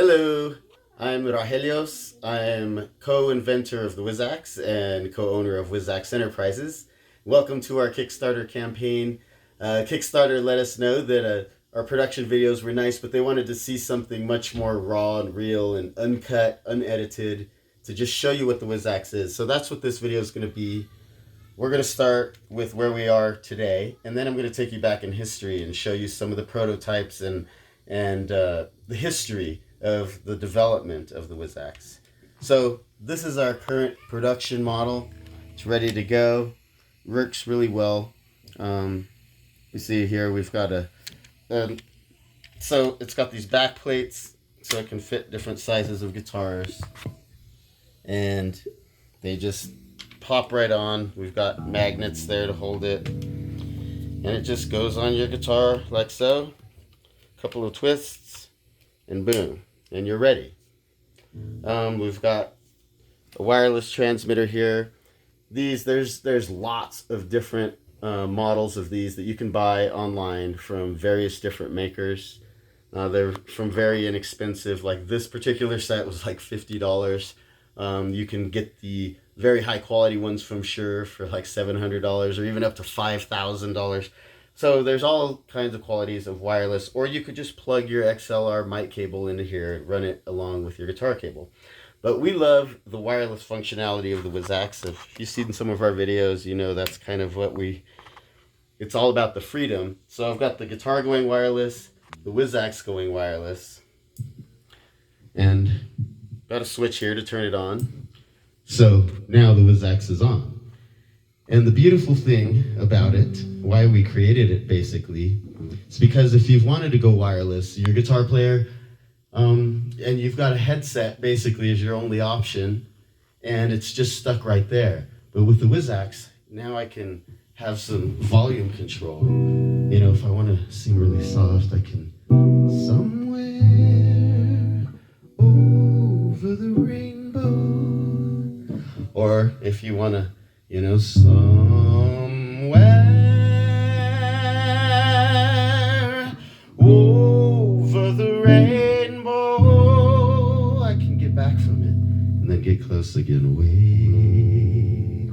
Hello, I'm Rahelios. I'm co-inventor of the Wizzax and co-owner of Wizzax Enterprises. Welcome to our Kickstarter campaign. Kickstarter let us know that our production videos were nice, but they wanted to see something much more raw and real and uncut, unedited, to just show you what the Wizzax is. So that's what this video is going to be. We're going to start with where we are today, and then I'm going to take you back in history and show you some of the prototypes and the history of the development of the Wizzax. So this is our current production model. It's ready to go. Works really well. You see here we've got so it's got these back plates so it can fit different sizes of guitars, and they just pop right on. We've got magnets there to hold it, and it just goes on your guitar like so. A couple of twists, and boom, and you're ready. We've got a wireless transmitter here. There's lots of different models of these that you can buy online from various different makers. They're from very inexpensive, like this particular set was like $50. You can get the very high quality ones from Shure for like $700 or even up to $5,000. So there's all kinds of qualities of wireless, or you could just plug your XLR mic cable into here and run it along with your guitar cable. But we love the wireless functionality of the Wizzax. If you've seen some of our videos, you know that's kind of what it's all about, the freedom. So I've got the guitar going wireless, the Wizzax going wireless, and got a switch here to turn it on. So now the Wizzax is on. And the beautiful thing about it, why we created it basically, is because if you've wanted to go wireless, your guitar player, and you've got a headset basically as your only option, and it's just stuck right there. But with the Wizzax, now I can have some volume control. You know, if I want to sing really soft, I can somewhere over the rainbow. Or if you want to, somewhere over the rainbow, I can get back from it and then get close again, way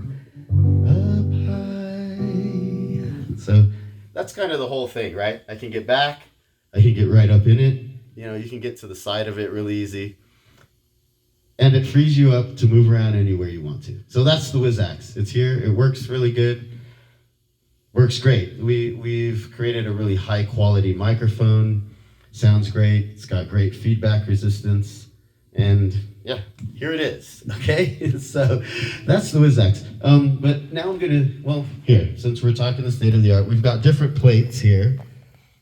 up high. So that's kind of the whole thing, right? I can get back, I can get right up in it. You can get to the side of it really easy. And it frees you up to move around anywhere you want to. So that's the Wizzax. It's here. It works really good. Works great. We've created a really high quality microphone. Sounds great. It's got great feedback resistance. And yeah, here it is. Okay? So that's the Wizzax. But now I'm going to, here, since we're talking the state of the art, we've got different plates here.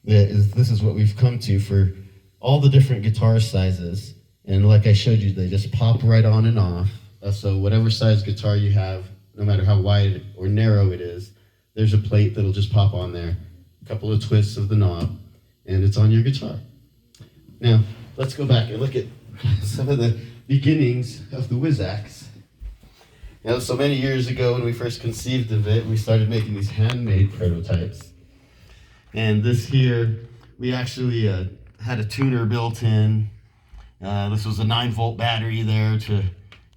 This is what we've come to for all the different guitar sizes. And like I showed you, they just pop right on and off. So whatever size guitar you have, no matter how wide or narrow it is, there's a plate that'll just pop on there. A couple of twists of the knob, and it's on your guitar. Now, let's go back and look at some of the beginnings of the Wizzax. So many years ago when we first conceived of it, we started making these handmade prototypes. And this here, we actually had a tuner built in. This was a 9-volt battery there to,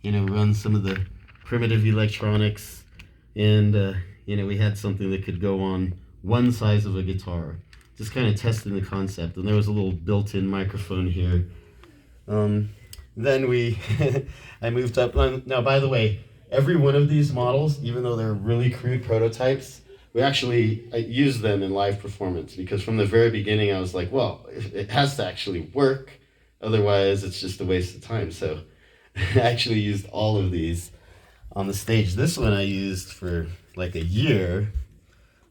run some of the primitive electronics. And, we had something that could go on one size of a guitar. Just kind of testing the concept. And there was a little built-in microphone here. Then I moved up. Now, by the way, every one of these models, even though they're really crude prototypes, I used them in live performance. Because from the very beginning, I was like, well, it has to actually work. Otherwise, it's just a waste of time. So I actually used all of these on the stage. This one I used for like a year.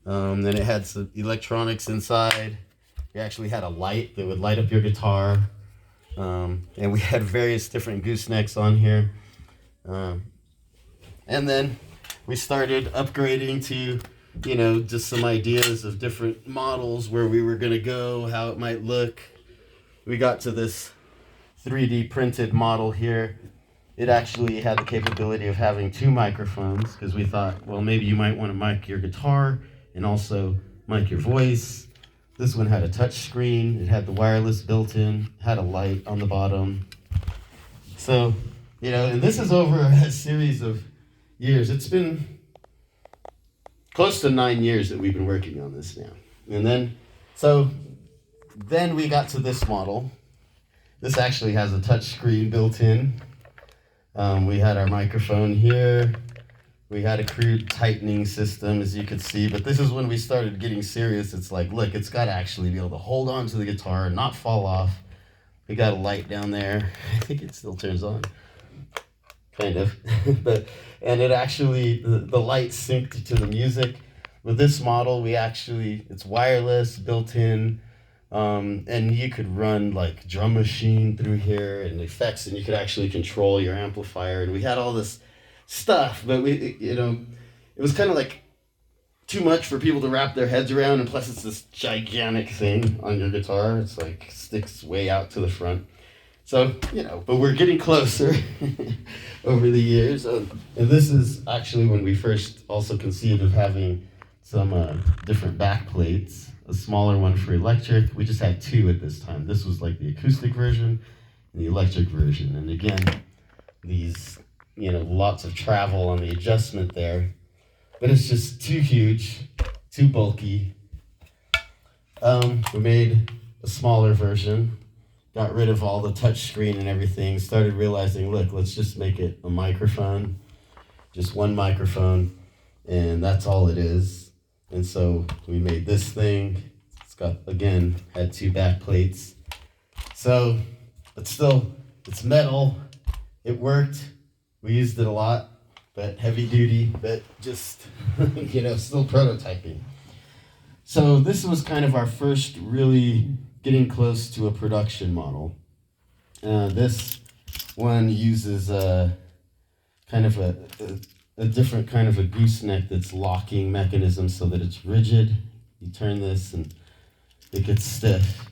Then it had some electronics inside. We actually had a light that would light up your guitar. And we had various different goosenecks on here. And then we started upgrading to, just some ideas of different models, where we were going to go, how it might look. We got to this 3D printed model here. It actually had the capability of having 2 microphones, because we thought, well, maybe you might want to mic your guitar and also mic your voice. This one had a touch screen. It had the wireless built in, had a light on the bottom. So, and this is over a series of years. It's been close to 9 years that we've been working on this now. And then we got to this model. This actually has a touch screen built in. We had our microphone here. We had a crude tightening system, as you could see, but this is when we started getting serious. It's like, look, it's got to actually be able to hold on to the guitar and not fall off. We got a light down there. I think it still turns on, kind of. And it actually, the light synced to the music. With this model, it's wireless, built in, and you could run like drum machine through here and effects, and you could actually control your amplifier. And we had all this stuff, but it was kind of like too much for people to wrap their heads around, and plus it's this gigantic thing on your guitar. It's like sticks way out to the front. So, but we're getting closer over the years. And this is actually when we first also conceived of having some different back plates, a smaller one for electric. We just had 2 at this time. This was like the acoustic version and the electric version. And again, these lots of travel on the adjustment there, but it's just too huge, too bulky. We made a smaller version, got rid of all the touch screen and everything, started realizing, look, let's just make it a microphone, just one microphone, and that's all it is. And so we made this thing. It's got, again, had 2 back plates. So, but still, it's metal, it worked. We used it a lot, but heavy duty, but just, still prototyping. So this was kind of our first really getting close to a production model. This one uses kind of a different kind of a gooseneck that's locking mechanism so that it's rigid. You turn this and it gets stiff.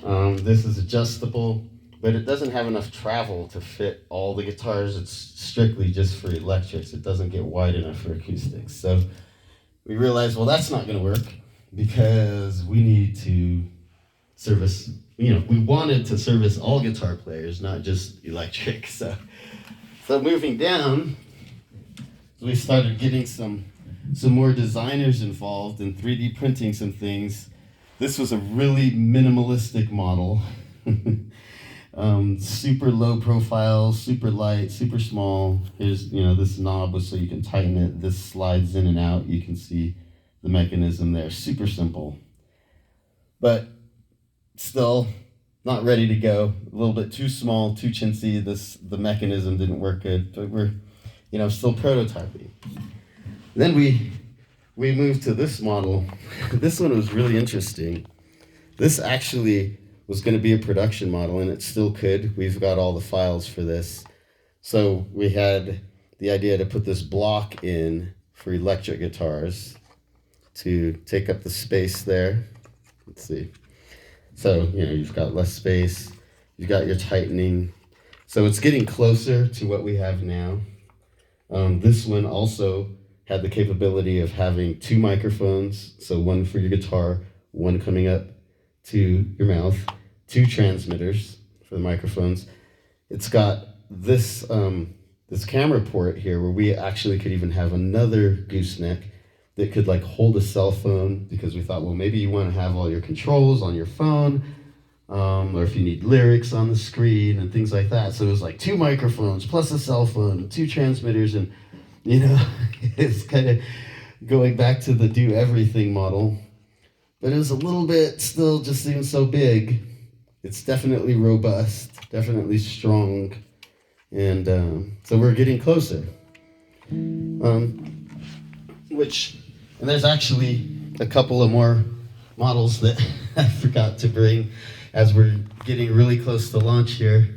This is adjustable, but it doesn't have enough travel to fit all the guitars. It's strictly just for electrics. It doesn't get wide enough for acoustics. So we realized, well, that's not going to work because we need to service, we wanted to service all guitar players, not just electric. So moving down, we started getting some more designers involved in 3D printing some things. This was a really minimalistic model. Super low profile, super light, super small. Here's, this knob was so you can tighten it. This slides in and out. You can see the mechanism there. Super simple. But still not ready to go. A little bit too small, too chintzy. The mechanism didn't work good, but we're, still prototyping. Then we moved to this model. This one was really interesting. This actually was going to be a production model, and it still could. We've got all the files for this. So we had the idea to put this block in for electric guitars to take up the space there. Let's see. So, you've got less space. You've got your tightening. So it's getting closer to what we have now. This one also had the capability of having 2 microphones. So one for your guitar, one coming up to your mouth, 2 transmitters for the microphones. It's got this camera port here where we actually could even have another gooseneck that could hold a cell phone, because we thought, well, maybe you want to have all your controls on your phone, or if you need lyrics on the screen and things like that. So it was 2 microphones plus a cell phone, 2 transmitters, and it's kind of going back to the do everything model. But it was a little bit still just seems so big. It's definitely robust, definitely strong, and so we're getting closer. And there's actually a couple of more models that I forgot to bring as we're getting really close to launch here.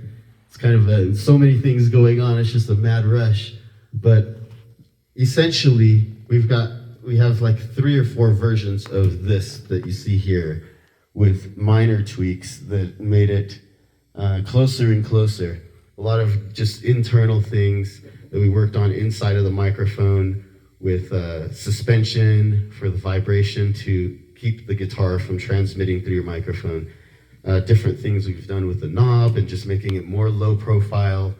It's kind of so many things going on. It's just a mad rush. But essentially, we have 3 or 4 versions of this that you see here, with minor tweaks that made it closer and closer. A lot of just internal things that we worked on inside of the microphone, with suspension for the vibration to keep the guitar from transmitting through your microphone. Different things we've done with the knob and just making it more low profile.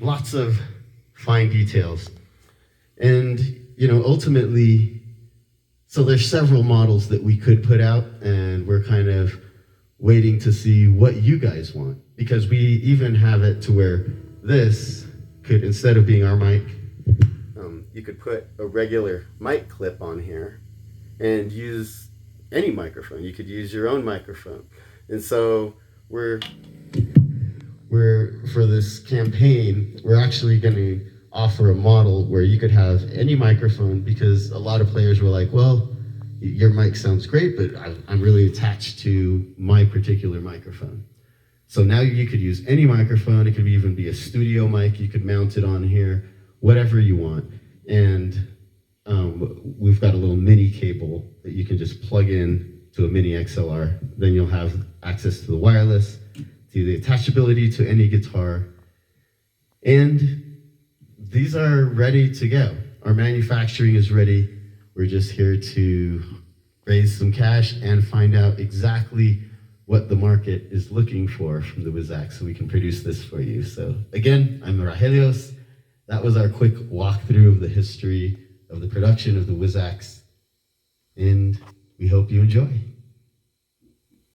Lots of fine details. And, ultimately, so there's several models that we could put out, and we're kind of waiting to see what you guys want. Because we even have it to where this could, instead of being our mic, you could put a regular mic clip on here and use any microphone. You could use your own microphone. And so we're for this campaign, we're actually going to offer a model where you could have any microphone, because a lot of players were like, well, your mic sounds great, but I'm really attached to my particular microphone. So now you could use any microphone. It could even be a studio mic. You could mount it on here, whatever you want. And we've got a little mini cable that you can just plug in to a mini XLR. Then you'll have access to the wireless, to the attachability to any guitar. And these are ready to go. Our manufacturing is ready. We're just here to raise some cash and find out exactly what the market is looking for from the Wizzax, so we can produce this for you. So again, I'm Rahelios. That was our quick walkthrough of the history of the production of the Wizzax, and we hope you enjoy.